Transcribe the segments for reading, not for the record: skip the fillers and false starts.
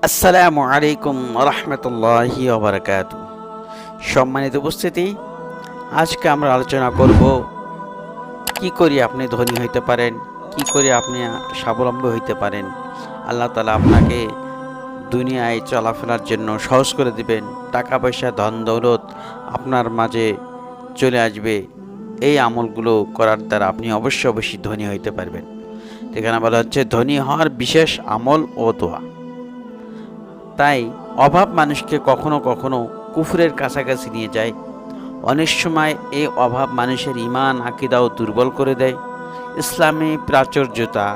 আসসালামু আলাইকুম রহমতুল্লাহি ওয়া বারাকাতুহু। সম্মানিত উপস্থিতি, আজকে আমরা আলোচনা করব কি করে আপনি ধনী হইতে পারেন, কি করে আপনি স্বাবলম্বী হইতে পারেন। আল্লাহ তাআলা আপনাকে দুনিয়ায় চলাফেরার জন্য সহজ করে দিবেন। টাকা পয়সা ধন দৌলত আপনার মাঝে চলে আসবে। এই আমলগুলো করার দ্বারা আপনি অবশ্যই ধনী হইতে পারবেন। এখানে বলা হচ্ছে ধনী হওয়ার বিশেষ আমল ও দোয়া। তাই অভাব মানুষকে কখনো কখনো কুফরের কাছাকাছি নিয়ে যায়। অনেক সময় এই অভাব মানুষের ঈমান আকীদাও দুর্বল করে দেয়। ইসলামে প্রাচুর্যতা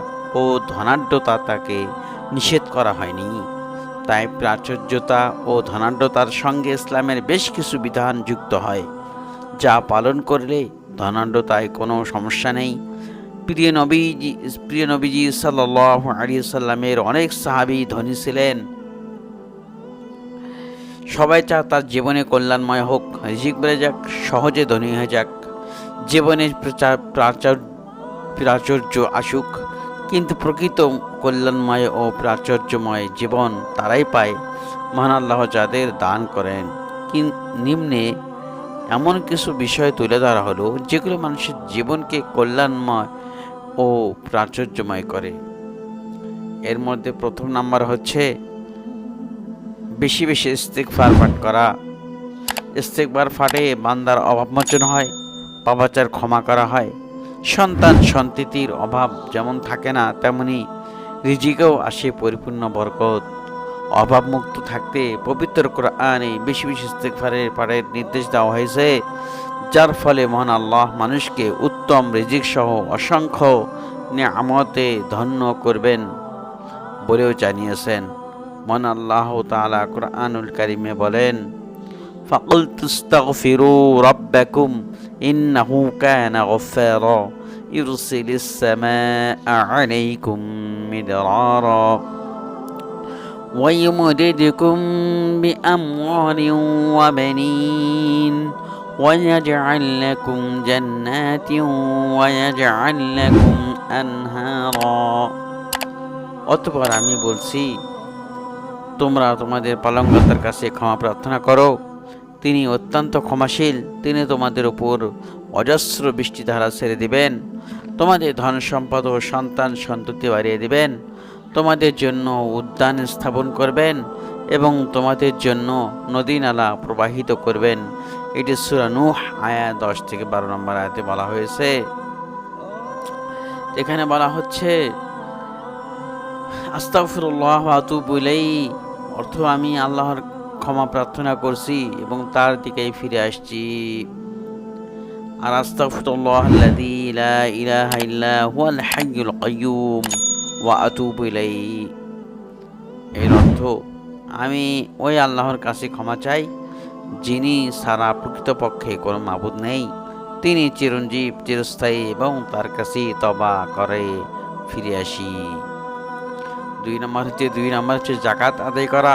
ও ধনাঢ্যতা তাকে নিষেধ করা হয়নি। তাই প্রাচুর্যতা ও ধনাঢ্যতার সঙ্গে ইসলামের বেশ কিছু বিধান যুক্ত হয়, যা পালন করলে ধনাঢ্যতায় কোনো সমস্যা নেই। প্রিয় নবীজি সাল্লাল্লাহু আলাইহি সাল্লামের অনেক সাহাবী ধনী ছিলেন। সবাই চায় তার জীবনে কল্যাণময় হোক, রিজিক বেড়ে যাক, সহজে ধনী হয়ে যাক, জীবনে প্রাচুর্য আসুক। কিন্তু প্রকৃত কল্যাণময় ও প্রাচুর্যময় জীবন তারাই পায় মহান আল্লাহ যাদের দান করেন। নিম্নে এমন কিছু বিষয় তুলে ধরা হলো যেগুলো মানুষের জীবনকে কল্যাণময় ও প্রাচুর্যময় করে। এর মধ্যে প্রথম নাম্বার হচ্ছে বেশি বেশি ইস্তিগফার পাঠ করা। ইস্তিগফার পাঠে বান্দার অভাবমোচন হয়, পাপাচার ক্ষমা করা হয়। সন্তান সন্ততির অভাব যেমন থাকে না, তেমনি রিজিকেও আসে পরিপূর্ণ বরকত। অভাবমুক্ত থাকতে পবিত্র কোরআনে বেশি বেশি ইস্তিগফারের পাঠের নির্দেশ দেওয়া হয়েছে, যার ফলে মহান আল্লাহ মানুষকে উত্তম রিজিক সহ অসংখ্য নিয়ামতে ধন্য করবেন বলেও জানিয়েছেন। মহান আল্লাহ তাআলা কুরআনুল কারীমে বলেন, ফাকুলতু ইস্তাগফিরু রাব্বাকুম ইন্নাহু কানা গফফারা ইরসিলিস সামাআ আলাইকুম মিদরারা ওয়া ইউমদিদকুম বিআমওয়ালিন ওয়া বানিন ওয়া ইয়াজআল লাকুম জান্নাতিন ওয়া ইয়াজআল লাকুম আনহারা। অতঃপর আমি বলছি, তোমরা তোমাদের পালনকর্তার কাছে ক্ষমা প্রার্থনা করো, তিনি অত্যন্ত ক্ষমাশীল। তিনি তোমাদের উপর অজস্র বৃষ্টিধারা ছেড়ে দিবেন, তোমাদের ধন সম্পদ ও সন্তান সন্ততি বাড়িয়ে দিবেন, তোমাদের জন্য উদ্যান স্থাপন করবেন এবং তোমাদের জন্য নদী নালা প্রবাহিত করবেন। এটি সূরা নূহ আয়াত 10 থেকে 12 নম্বর আয়াতে বলা হয়েছে। এখানে বলা হচ্ছে আস্তাগফিরুল্লাহ ওয়া আতুবু ইলাইহি, অর্থ আমি আল্লাহর ক্ষমা প্রার্থনা করছি এবং তার দিকেই ফিরে আসছি। আর আস্তাগফিরুল্লাহাল্লাযী লা ইলাহা ইল্লা হুয়াল হাইয়ুল কাইয়্যুম ওয়া আতুবু ইলাইহি, এর অর্থ আমি ওই আল্লাহর কাছে ক্ষমা চাই যিনি সারা প্রকৃতপক্ষে কোনো মাবুদ নেই। তিনি চিরঞ্জীব, চিরস্থায়ী এবং তার কাছেই তওবা করে ফিরে আসি। দুই নম্বর হচ্ছে যাকাত আদায় করা।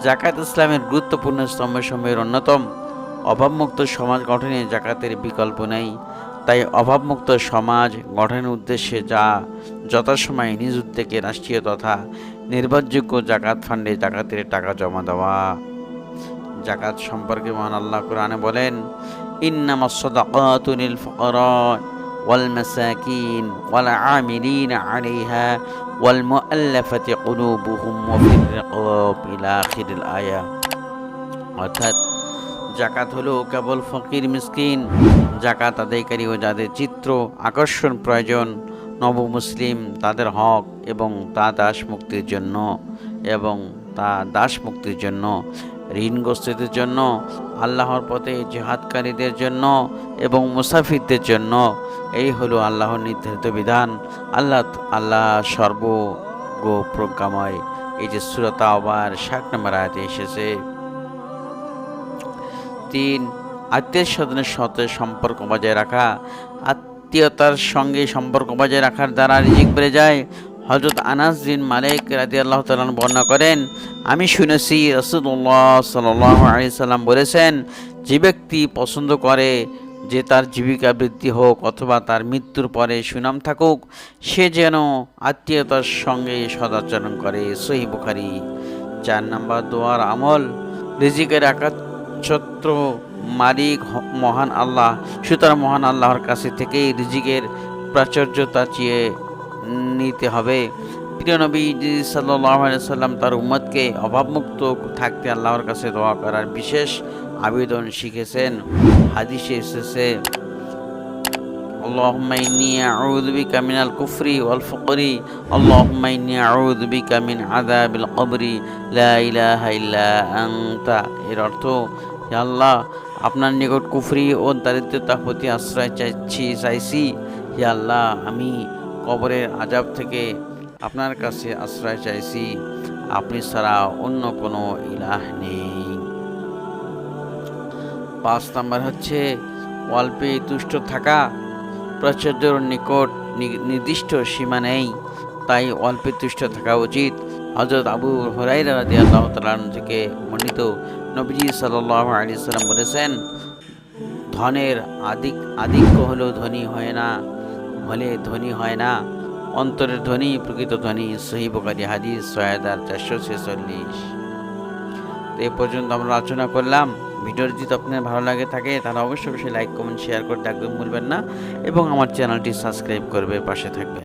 যাকাত ইসলামের গুরুত্বপূর্ণ স্তম্ভসমূহের অন্যতম। অভাবমুক্ত সমাজ গঠনে যাকাতের বিকল্প নেই। তাই অভাবমুক্ত সমাজ গঠনের উদ্দেশ্যে যথাসময়ে নিজ উদ্যোগে রাষ্ট্রীয় তথা নির্ভরযোগ্য যাকাত ফান্ডে যাকাতের টাকা জমা দেওয়া। যাকাত সম্পর্কে মহান আল্লাহ কুরআনে বলেন, ইন্নামাস সাদাকাতু লিল ফুকারা ওয়াল মাসাকিন ওয়াল আমিলিনা আলাইহা ওয়াল মুআল্লাফাতি কুলুবুহুম ওয়া ফির রিকাব ইলা আখিরিল আয়া। অর্থাৎ যাকাত হলো কেবল ফকির মিসকিন, যাকাত আদায়কারী ও যাদের চিত্র আকর্ষণ প্রয়োজন, নবমুসলিম তাদের হক এবং তা দাস মুক্তির জন্য, ঋণগ্রস্তদের জন্য, আল্লাহর পথে জিহাদকারীদের জন্য এবং মুসাফিরদের জন্য। এই হলো আল্লাহর নির্ধারিত বিধান। আল্লাহ সর্বজ্ঞ এই যে সূরা তাওবার 60 নম্বর আয়াতে এসেছে। 3. আত্মীয় স্বজনের সাথে সম্পর্ক বজায় রাখা। আত্মীয়তার সঙ্গে সম্পর্ক বজায় রাখার দ্বারা রিজিক বেড়ে যায়। হযরত আনাস বিন মালিক রাদিয়াল্লাহু তাআলা বর্ণনা করেন, আমি শুনেছি রাসূলুল্লাহ সাল্লাল্লাহু আলাইহি সাল্লাম বলেছেন, যে ব্যক্তি পছন্দ করে যে তার জীবিকা বৃদ্ধি হোক অথবা তার মৃত্যুর পরে সুনাম থাকুক, সে যেন আত্মীয়তার সঙ্গে সদাচরণ করে। সহিহ বুখারী। 4 নম্বর দোয়ার আমল, রিজিকের একচ্ছত্র মালিক মহান আল্লাহ, সুতরাং মহান আল্লাহর কাছে থেকেই রিজিকের প্রাচুর্যতা চেয়ে নিতে হবে। প্রিয় নবী সাল্লাল্লাহু আলাইহি সাল্লাম তার উম্মতকে অভাবমুক্ত থাকতে আল্লাহর কাছে দোয়া করার বিশেষ আবেদন শিখেছেন। হাদিসে এসেছে, আল্লাহুম্মা ইন্নী আউযু বিকা মিনাল কুফরি ওয়াল ফাকরি, আল্লাহুম্মা ইন্নী আউযু বিকা মিন আযাবিল কবরি, লা ইলাহা ইল্লা আনতা। এর অর্থ, হে আল্লাহ, আপনার নিকট কুফরি ও দারিদ্রতা হতে আশ্রয় চাইছি। হে আল্লাহ, আমি কবরের আযাব থেকে আপনার কাছে আশ্রয় চাইছি, আপনি ছাড়া অন্য কোনো ইলাহ নেই। 5 নম্বর হচ্ছে অল্পে তুষ্ট থাকা। প্রাচুর্যের নিকট নির্দিষ্ট সীমা নেই, তাই অল্পে তুষ্ট থাকা উচিত। হযরত আবু হুরায়রা রাদিয়াল্লাহু তাআলা থেকে বর্ণিত, নবীজি সাল্লাল্লাহু আলাইহি সাল্লাম বলেছেন, ধনের আধিক্য হলে ধনী হয় না, অন্তরের ধনী প্রকৃত ধনী। সহিহ বুখারী হাদিস 6446। তো এ পর্যন্ত আমরা আলোচনা করলাম। ভিডিওটি যদি আপনার ভালো লাগে থাকে তাহলে অবশ্যই লাইক, কমেন্ট, শেয়ার করতে একদম ভুলবেন না এবং আমার চ্যানেলটি সাবস্ক্রাইব করবে, পাশে থাকবে।